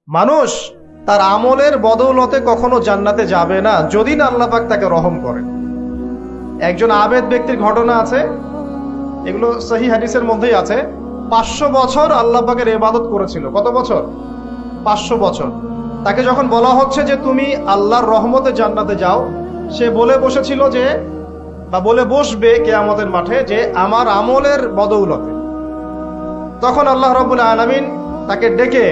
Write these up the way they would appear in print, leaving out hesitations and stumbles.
মানুষ তার আমলের বদৌলতে কখনো জান্নাতে যাবে না যদি না আল্লাহ পাক তাকে রহম করে। একজন আবেদ ব্যক্তির ঘটনা আছে, এগুলো সহিহ হাদিসের মধ্যেই আছে। 500 বছর আল্লাহ পাকের ইবাদত করেছিল। কত বছর? 500 বছর। তাকে যখন বলা হচ্ছে যে তুমি আল্লাহর রহমতে জান্নাতে যাও, সে বলে বসেছিল যে, বা বলে বসবে কিয়ামতের মাঠে যে আমার আমলের বদৌলতে। তখন আল্লাহ রাব্বুল আলামিন তাকে ডেকে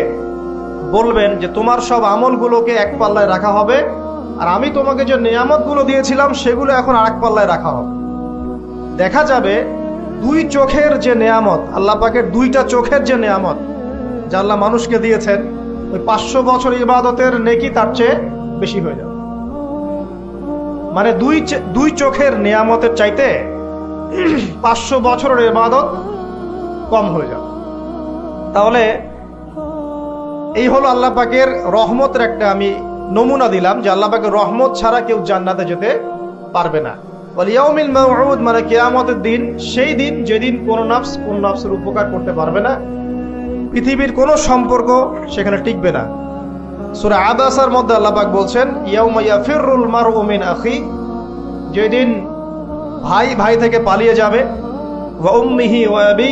বলবেন যে তোমার সব আমলগুলোকে এক পাল্লায় রাখা হবে, আর আমি তোমাকে যে নিয়ামতগুলো দিয়েছিলাম সেগুলো এখন আরেক পাল্লায় রাখা হবে। দেখা যাবে দুই চোখের যে নিয়ামত, আল্লাহ পাকের দুইটা চোখের যে নিয়ামত যা আল্লাহ মানুষকে দিয়েছেন, ওই 500 বছর ইবাদতের নেকি তার চেয়ে বেশি হয়ে যাবে। মানে দুই চোখের নিয়ামতের চাইতে 500 বছরের ইবাদত কম হয়ে যাবে। তাহলে এই হলো আল্লাহ পাকের রহমতের একটা আমি নমুনা দিলাম যে আল্লাহ পাকের রহমত ছাড়া কেউ জান্নাতে যেতে পারবে না। ওয়াল ইয়াউমিল মাউউদ মানে কিয়ামতের দিন, সেই দিন যেদিন কোন নফসের উপকার করতে পারবে না, পৃথিবীর কোনো সম্পর্ক সেখানে টিকবে না। সূরা আবাসার মধ্যে আল্লাহ পাক বলছেন ইয়াউমা ইয়াফিরুল মারউ মিন আখি, যেদিন ভাই থেকে পালিয়ে যাবে, ওয়া উম্মিহি ওয়া আবি,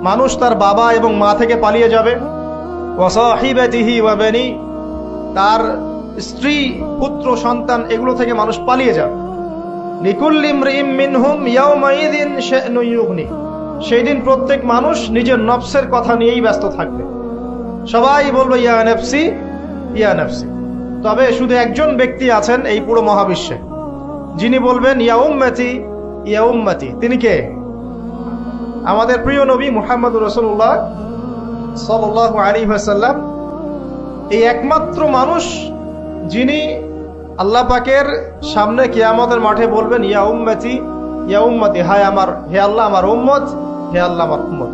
মানুষ তার বাবা এবং মা থেকে পালিয়ে যাবে, ওয়া সাহিবাতিহি ওয়া বানি, তার স্ত্রী পুত্র সন্তান এগুলো থেকে মানুষ পালিয়ে যাবে। লিকুল্লি ইমরিইম মিনহুম ইয়াউমাইযিন শা'নু ইউগনি, সেই দিন প্রত্যেক মানুষ নিজের নফসের কথা নিয়েই ব্যস্ত থাকবে। সবাই বলবে ইয়া নাফসি ইয়া নাফসি। তবে শুধু একজন ব্যক্তি আছেন এই পুরো মহাবিশ্বে যিনি বলবেন ইয়া উম্মতি ইয়া উম্মতি। তিনি কে? আমাদের প্রিয় নবী মুহাম্মদুর রাসূলুল্লাহ সাল্লাল্লাহু আলাইহি ওয়াসাল্লাম, এই একমাত্র মানুষ যিনি আল্লাহ পাকের সামনে কিয়ামতের মাঠে বলবেন ইয়া উম্মতি ইয়া উম্মতি, হায় আমার, হে আল্লাহ আমার উম্মত, হে আল্লাহ আমার উম্মত।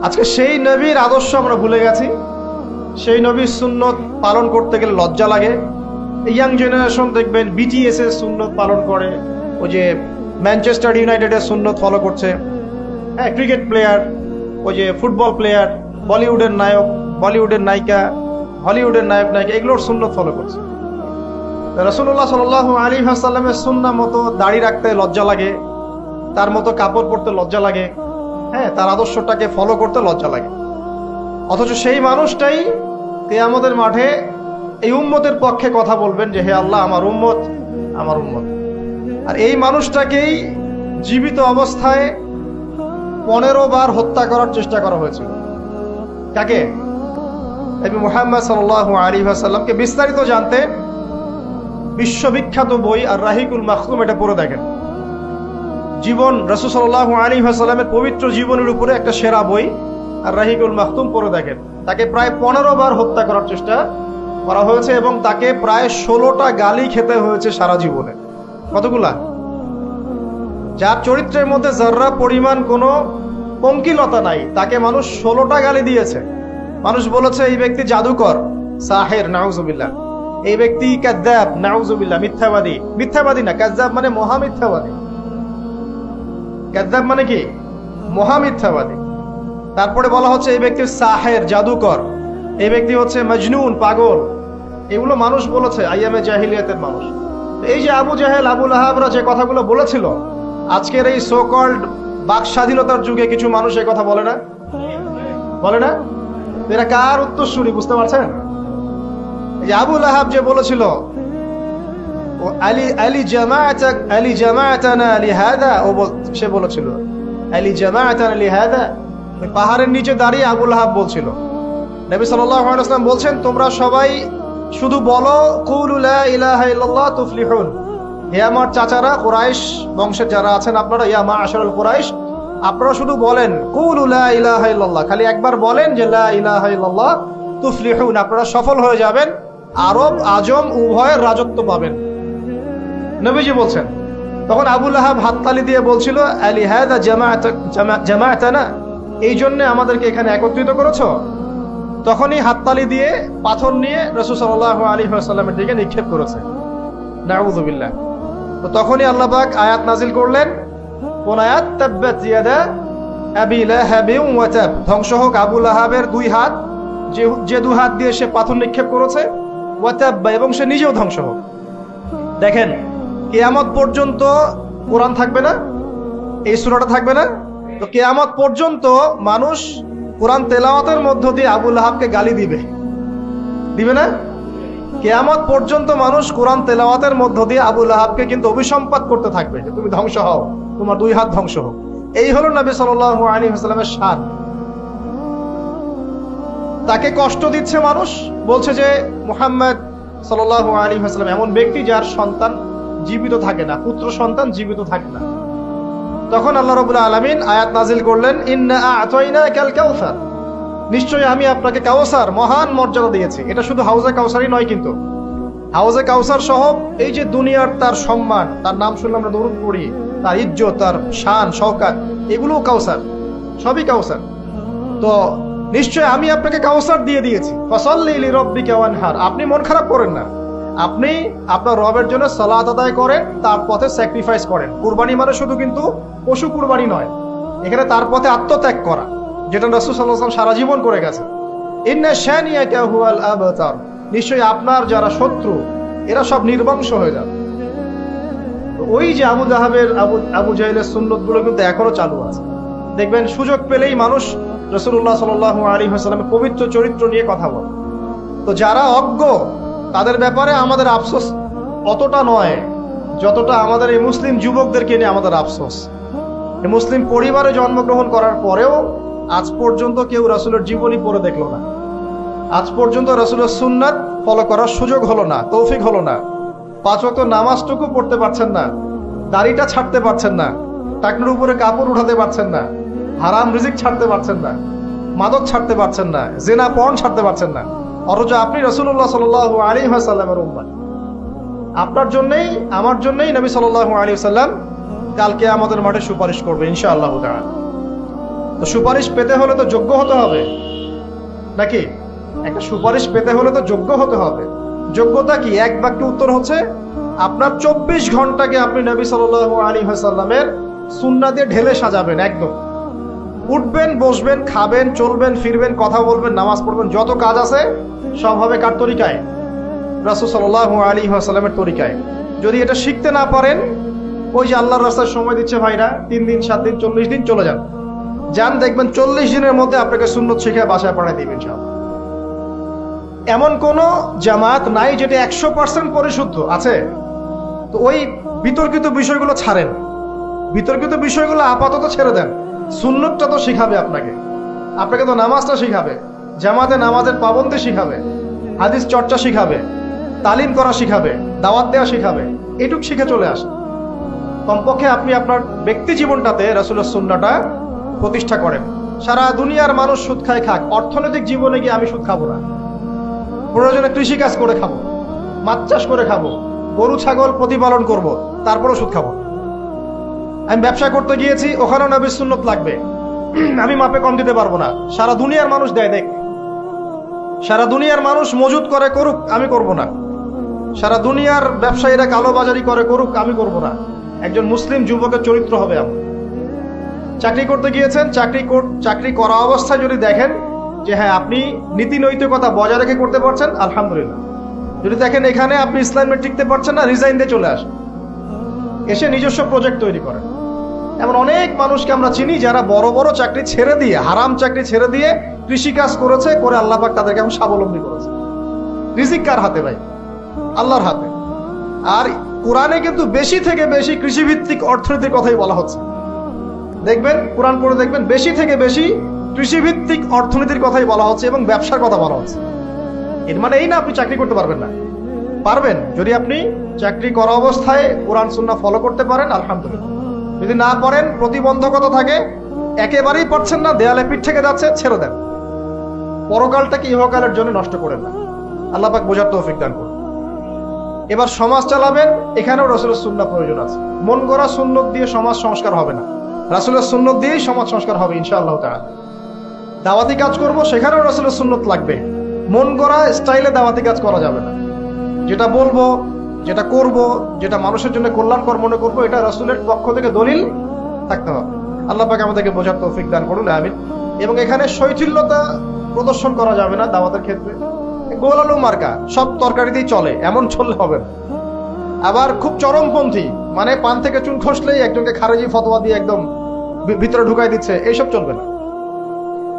আজকে সেই নবীর আদর্শ আমরা ভুলে গেছি। সেই নবীর সুন্নত পালন করতে গেলে লজ্জা লাগে। ইয়াং জেনারেশন দেখবেন বিটিএস এর সুন্নত পালন করে, ওই যে ম্যানচেস্টার ইউনাইটেডের সুন্নত ফলো করছে। হ্যাঁ, ক্রিকেট প্লেয়ার, ওই যে ফুটবল প্লেয়ার, বলিউডের নায়ক, বলিউডের নায়িকা, হলিউডের নায়ক নায়িকা, এগুলোর সুন্নত ফলো করছে। রাসূলুল্লাহ সাল্লাল্লাহু আলাইহি ওয়াসাল্লামের সুন্নাহ মতো দাড়ি রাখতে লজ্জা লাগে, তার মতো কাপড় পরতে লজ্জা লাগে, হ্যাঁ, তার আদর্শটাকে ফলো করতে লজ্জা লাগে। অথচ সেই মানুষটাই কিয়ামতের মাঠে এই উম্মতের পক্ষে কথা বলবেন যে হে আল্লাহ আমার উম্মত, আমার উম্মত। আর এই মানুষটাকেই জীবিত অবস্থায় 15 বার হত্যা করার চেষ্টা করা হয়েছিল। কাকে? নবী মুহাম্মদ সাল্লাল্লাহু আলাইহি ওয়াসাল্লামকে। বিস্তারিত জানতে বিশ্ববিখ্যাত বই আর রাহিকুল মাখতুম এটা পড়ে দেখেন। জীবন রাসূল সাল্লাল্লাহু আলাইহি ওয়াসাল্লামের পবিত্র জীবনের উপরে একটা সেরা বই আর রাহিকুল মাখতুম পড়ে দেখেন। তাকে প্রায় 15 বার হত্যা করার চেষ্টা করা হয়েছে এবং তাকে প্রায় 16টা গালি খেতে হয়েছে সারা জীবনে। কতগুলা? যার চরিত্রের মধ্যে যাররা পরিমাণ কোনো পঙ্কিলতা নাই, তাকে মানুষ 16টা গালি দিয়েছে। মানুষ বলেছে এই ব্যক্তি জাদুকর, সাহের, নাউজুবিল্লাহ। এই ব্যক্তি কাযযাব, নাউজুবিল্লাহ, মিথ্যাবাদী। মিথ্যাবাদী না, কাযযাব মানে মহা মিথ্যাবাদী। কাযযাব মানে কি? মহা মিথ্যাবাদী। তারপরে বলা হচ্ছে এই ব্যক্তি সাহের, জাদুকর। এই ব্যক্তি হচ্ছে মজনুন, পাগল। এগুলো মানুষ বলেছে আইয়ামে জাহিলিয়াতের মানুষ। এই যে আবু জাহেল, আবু লাহাবরা যে কথাগুলো বলেছিল, আজকের এই সো কল্ড বাক স্বাধীনতার যুগে কিছু মানুষ এই কথা বলে না? বলে না? এরা কার উত্তরসূরি বুঝতে পারছেন? এই যে আবু লাহাব যে বলেছিল ও আলী জামাআতানা লিহাদা, ও সে বলেছিল আলী জামাআতানা লিহাদা। ওই পাহাড়ের নিচে দাঁড়িয়ে আবু লাহাব বলছিল। নবী সাল্লাল্লাহু আলাইহি ওয়াসাল্লাম বলছেন তোমরা সবাই শুধু বলো কুলু লা ইলাহা ইল্লাল্লাহ তুফলিহুন। হে আমার চাচারা, কুরাইশ বংশের যারা আছেন আপনারা, ইয়া মা'আশারাল কুরাইশ, আপনারা শুধু বলেন কুলু লা ইলাহা ইল্লাল্লাহ, খালি একবার বলেন যে লা ইলাহা ইল্লাল্লাহ তুফলিহুন, আপনারা সফল হয়ে যাবেন, আরব আজম উভয়ের রাজত্ব পাবেন। নবীজি বলছেন। তখন আবু লাহাব হাততালি দিয়ে বলছিল আলি হাদা জামাআতানা, এই জন্য আমাদেরকে এখানে একত্রিত করেছো? তখনই হাততালি দিয়ে পাথর নিয়ে রাসূল সাল্লাল্লাহু আলাইহি ওয়াসাল্লামের দিকে নিক্ষেপ করেছে। নাউযুবিল্লাহ। তো তখনই আল্লাহ পাক আয়াত নাজিল করলেন। কোন আয়াত? তাব্বাত ইয়াদা আবি লাহাবিন ওয়া তাব, ধ্বংস হোক আবু লাহাবের 2 হাত যে দু হাত দিয়ে সে পাথর নিক্ষেপ করেছে, ওয়াতাব্বা, এবং সে নিজেও ধ্বংস হোক। দেখেন, কিয়ামত পর্যন্ত কোরআন থাকবে না, এই সূরাটা থাকবে না। তো কিয়ামত পর্যন্ত মানুষ কোরআন তেলাওয়াতের মধ্য দিয়ে আবু লাহাবকে গালি দিবে না? কিয়ামত পর্যন্ত মানুষ কোরআন তেলাওয়াতের মধ্য দিয়ে আবু লাহাবকে কিন্তু অভিসম্পাত করতে থাকবে যে তুমি ধ্বংস হও, তোমার দুই হাত ধ্বংস হোক। এই হলো নবী সাল্লাল্লাহু আলাইহি ওয়াসাল্লামের শান। তাকে কষ্ট দিচ্ছে মানুষ, বলছে যে মুহাম্মদ সাল্লাল্লাহু আলাইহি ওয়াসাল্লাম এমন ব্যক্তি যার সন্তান জীবিত থাকে না, পুত্র সন্তান জীবিত থাকে না। তখন আল্লাহ রাব্বুল আলামিন আয়াত নাজিল করলেন, ইন্না আ'তাইনাকাল কাউসার, নিশ্চয়ই আমি আপনাকে কাউসার, মহান মর্যাদা দিয়েছি। এটা শুধু হাউজে কাউসারই নয়, কিন্তু হাউজে কাউসার সহ এই যে দুনিয়ার তার সম্মান, তার নাম শুনলে আমরা দরুদ পড়ি, তার ইজ্জত, তার শান শওকাত, এগুলোও কাউসার, সবই কাউসার। তো নিশ্চয় আমি আপনাকে কাউসার দিয়ে দিয়েছি। ফাসাল্লি লিরাব্বিকা ওয়ানহার, আপনি মন খারাপ করেন না, আপনি আপনার রবের জন্য সালাত আদায় করেন, তার পথে স্যাক্রিফাইস করেন। কুরবানি মানে শুধু কিন্তু পশু কুরবানি নয়, এখানে তার পথে আত্মত্যাগ করা, যেটা রাসূল সাল্লাল্লাহু আলাইহি ওয়াসাল্লাম সারা জীবন করে গেছে। ইন্না শানিয়াকা হুয়াল আবতার, নিশ্চয়ই আপনার যারা শত্রু এরা সব নির্বংশ হয়ে যাবে। ওই যে আবু জাহাবের আবু জাহেলের সুন্নতগুলো কিন্তু এখনো চালু আছে। দেখবেন সুযোগ পেলেই মানুষ রাসূলুল্লাহ সাল্লাল্লাহু আলাইহি ওয়াসাল্লামের পবিত্র চরিত্র নিয়ে কথা বলে। তো যারা অজ্ঞ তাদের ব্যাপারে আমাদের আফসোস অতটা নয় যতটা আমাদের এই মুসলিম যুবকদেরকে নিয়ে আমাদের আফসোস। এই মুসলিম পরিবারে জন্মগ্রহণ করার পরেও আজ পর্যন্ত কেউ রাসূলের জীবনী পড়ে দেখলো না, আজ পর্যন্ত রাসূলের সুন্নাত ফলো করার সুযোগ হলো না, তৌফিক হলো না। 5 ওয়াক্ত নামাজটুকু পড়তে পারছেন না, দাড়িটা ছাড়তে পারছেন না, টাকনুর উপরে কাপড় উঠাতে পারছেন না, হারাম রিজিক ছাড়তে পারছেন না, মাদক ছাড়তে পারছেন না, জিনা পর্ন ছাড়তে পারছেন না। অথচ আপনি রাসূলুল্লাহ সাল্লাল্লাহু আলাইহি ওয়াসাল্লামের উম্মত। আপনার জন্যই আমার জন্যই নবী সাল্লাল্লাহু আলাইহি ওয়াসাল্লাম কালকে আমাদের মাঠে সুপারিশ করবে ইনশাআল্লাহ তাআলা। তো সুপারিশ পেতে হলে তো যোগ্য হতে হবে নাকি? একটা সুপারিশ পেতে হলে তো যোগ্য হতে হবে। যোগ্যতা কি? এক বাক্যে উত্তর হচ্ছে আপনার 24 ঘন্টাকে আপনি নবী সাল্লাল্লাহু আলাইহি ওয়াসাল্লামের সুন্নাহ দিয়ে ঢেলে সাজাবেন। একদম উঠবেন, বসবেন, খাবেন, চলবেন, ফিরবেন, কথা বলবেন, নামাজ পড়বেন, যত কাজ আছে সব হবে কার তরিকায়? রাসূল সাল্লাল্লাহু আলাইহি ওয়াসাল্লামের তরিকায়। যদি এটা শিখতে না পারেন, ওই যে আল্লাহর রাস্তায় সময় দিচ্ছে ভাইরা, 3 দিন 7 দিন 40 দিন চলে যান, দেখবেন 40 দিনের মধ্যে আপনাকে সুন্নত শিখে বাসায় পাঠিয়ে দিবেন ইনশাআল্লাহ। এমন কোন জামাত নাই যেটা 100% পরিশুদ্ধ আছে। তো ওই বিতর্কিত বিষয়গুলো ছাড়েন, বিতর্কিত বিষয়গুলো আপাতত ছেড়ে দেন। সুন্নতটা তো শিখাবে আপনাকে তো নামাজটা শিখাবে, জামাতে নামাজের পাবন্দি শিখাবে, হাদিস চর্চা শিখাবে, তালিম করা শিখাবে, দাওয়াত দেওয়া শিখাবে। এটুক শিখে চলে আসে। কমপক্ষে আপনি আপনার ব্যক্তি জীবনটাতে রাসূলের সুন্নাহটা প্রতিষ্ঠা করেন। সারা দুনিয়ার মানুষ সুদ খায় খাক, অর্থনৈতিক জীবনে গিয়ে আমি সুদ খাবো না। প্রয়োজনে কৃষিকাজ করে খাবো, মাছ চাষ করে খাবো, গরু ছাগল প্রতিপালন করব, তারপরও সুদ খাবো। আমি ব্যবসা করতে গিয়েছি, ওখানেও নবীর সুন্নত লাগবে, আমি মাপে কম দিতে পারবো না। সারা দুনিয়ার মানুষ দেয়, দেখ, সারা দুনিয়ার মানুষ মজুদ করে করুক, আমি করব না। সারা দুনিয়ার ব্যবসায়ীরা কালোবাজারি করে করুক, আমি করব না। একজন মুসলিম যুবকের চরিত্র হবে এমন। চাকরি করতে গিয়েছেন, চাকরি করা অবস্থায় যদি দেখেন যে হ্যাঁ আপনি নীতি নৈতিকতা বজায় রেখে করতে পারছেন, আলহামদুলিল্লাহ। যদি দেখেন এখানে আপনি ইসলামে টিকতে পারছেন না, রিজাইন দিয়ে চলে আসেন, এসে নিজস্ব প্রজেক্ট তৈরি করেন। এমন অনেক মানুষকে আমরা চিনি যারা বড় বড় চাকরি ছেড়ে দিয়ে, হারাম চাকরি ছেড়ে দিয়ে কৃষিকাজ করেছে, করে আল্লাহ পাক তাদেরকে এখন স্বাবলম্বী করেছে। রিজিক কার হাতে ভাই? আল্লাহর হাতে। আর কোরআনে কিন্তু বেশি থেকে বেশি কৃষিভিত্তিক অর্থনীতির কথাই বলা হচ্ছে। দেখবেন, কোরআন পড়ে দেখবেন, বেশি থেকে বেশি কৃষিভিত্তিক অর্থনীতির কথাই বলা হচ্ছে এবং ব্যবসার কথা বলা হচ্ছে। এর মানে এই না আপনি চাকরি করতে পারবেন না, পারবেন। যদি আপনি চাকরি করা অবস্থায় কোরআন সুন্নাহ ফলো করতে পারেন, আলহামদুলিল্লাহ। যদি না পারেন, প্রতিবন্ধকতা থাকে, একেবারেই পারছেন না, দেয়ালে পিঠ থেকে যাচ্ছে, ছেড়ে দেন। পরকালটাকে ইহকালের জন্য নষ্ট করেন না। আল্লাহ পাক বোঝার তৌফিক দান করুন। এবার সমাজ চালাবেন, এখানেও রাসূলের সুন্নাহ প্রয়োজন আছে। মন গড়া সুন্নত দিয়ে সমাজ সংস্কার হবে না, রাসূলের সুন্নত দিয়েই সমাজ সংস্কার হবে ইনশাআল্লাহ তাআলা। দাওয়াতি কাজ করব, সেখানেও রাসূলের সুন্নত লাগবে। মন গড়া স্টাইলে দাওয়াতি কাজ করা যাবে না। যেটা বলবো, যেটা করব, যেটা মানুষের জন্য কল্যাণকর মনে করবো, এটা রাসূলের পক্ষ থেকে দলিল থাকতে হবে। আল্লাহ পাক আমাদেরকে বোঝার তৌফিক দান করুন, আমিন। এবং এখানে শৈথিল্যতা প্রদর্শন করা যাবে না দাওয়াতের ক্ষেত্রে। গোল আলু মার্কা সব তরকারিতেই চলে, এমন চললে হবে না। আবার খুব চরমপন্থী, মানে পান থেকে চুন খসলেই একজনকে খারেজি ফতোয়া দিয়ে একদম ভিতরে ঢুকাই দিচ্ছে, এইসব চলবে না।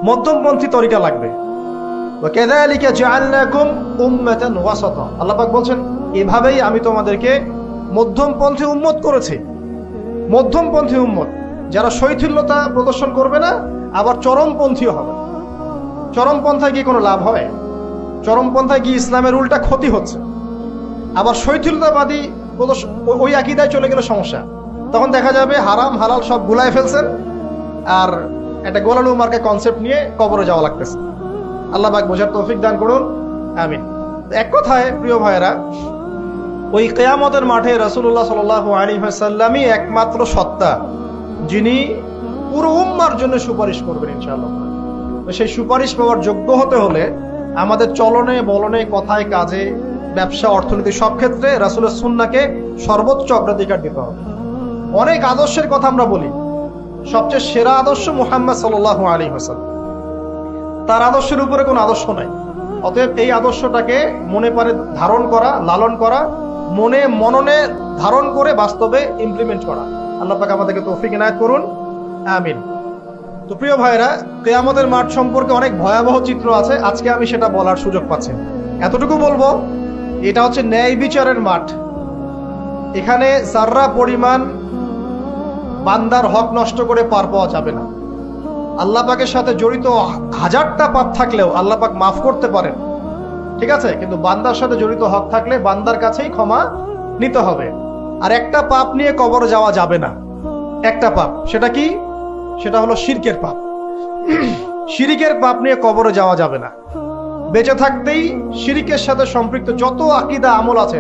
মধ্যমপন্থী তরিকা লাগবে। ওয়াকাযালিকা জাআলনাকুম উম্মাতান ওয়াসাতা, আল্লাহ পাক বলছেন এভাবেই আমি তোমাদেরকে মধ্যমপন্থী উম্মত করেছি। মধ্যমপন্থী উম্মত, যারা শৈথিল্যতা প্রদর্শন করবে না, আবার চরমপন্থীও হবে। চরমপন্থায় গিয়ে কোনো লাভ হয়? চরমপন্থায় গিয়ে ইসলামের উল্টা ক্ষতি হচ্ছে। আবার শৈথিল্যতাবাদী ওই আকীদায় চলে গেলে সমস্যা। তখন দেখা যাবে হারাম হালাল সব গুলায় ফেলছেন, আর একটা গোলালু মার্কা কনসেপ্ট নিয়ে কবরে যাওয়া লাগতেছে। আল্লাহ পাক বোঝার তৌফিক দান করুন, আমিন। এক কথায় প্রিয় ভাইয়েরা, ওই কিয়ামতের মাঠে রাসূলুল্লাহ সাল্লাল্লাহু আলাইহি ওয়াসাল্লামই একমাত্র সত্তা যিনি পুরো উম্মার জন্য সুপারিশ করবেন ইনশাআল্লাহ। সেই সুপারিশ পাওয়ার যোগ্য হতে হলে আমাদের চলনে বলনে কথায় কাজে ব্যবসা অর্থনীতি সব ক্ষেত্রে রাসূলের সুন্নাহকে সর্বোচ্চ অগ্রাধিকার দিতে হবে। অনেক আদর্শের কথা আমরা বলি, সবচেয়ে সেরা আদর্শ মুহাম্মদ সাল্লাল্লাহু আলাইহি ওয়াসাল্লাম। তার আদর্শের উপরে কোনো আদর্শ নাই। অতএব এই আদর্শটাকে মনে পারে ধারণ করা, লালন করা, মননে ধারণ করে বাস্তবে ইমপ্লিমেন্ট করা। আল্লাহ পাক আমাদেরকে তৌফিক ইনায়াত করুন, আমিন। তো প্রিয় ভাইরা, কিয়ামতের মাঠ সম্পর্কে অনেক ভয়াবহ চিত্র আছে, আজকে আমি সেটা বলার সুযোগ পাচ্ছি। এতটুকু বলবো, এটা হচ্ছে ন্যায় বিচারের মাঠ। এখানে যাররা পরিমাণ বান্দার হক নষ্ট করে পার পাওয়া যাবে না। আল্লাহ পাকের সাথে জড়িত হাজারটা পাপ থাকলেও আল্লাহ পাক মাফ করতে পারেন, ঠিক আছে, কিন্তু বান্দার সাথে জড়িত হক থাকলে বান্দার কাছেই ক্ষমা নিতে হবে। আর একটা পাপ নিয়ে কবর যাওয়া যাবে না, একটা পাপ। সেটা কি? সেটা হলো শিরকের পাপ। শিরিকের পাপ নিয়ে কবরে যাওয়া যাবে না। বেঁচে থাকতেই শিরিকের সাথে সম্পৃক্ত যত আকীদা আমল আছে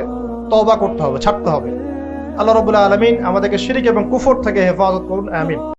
তওবা করতে হবে, ছাড়তে হবে। আল্লাহ রাব্বুল আলামিন আমাদেরকে শিরিক এবং কুফর থেকে হেফাজত করুন, আমিন।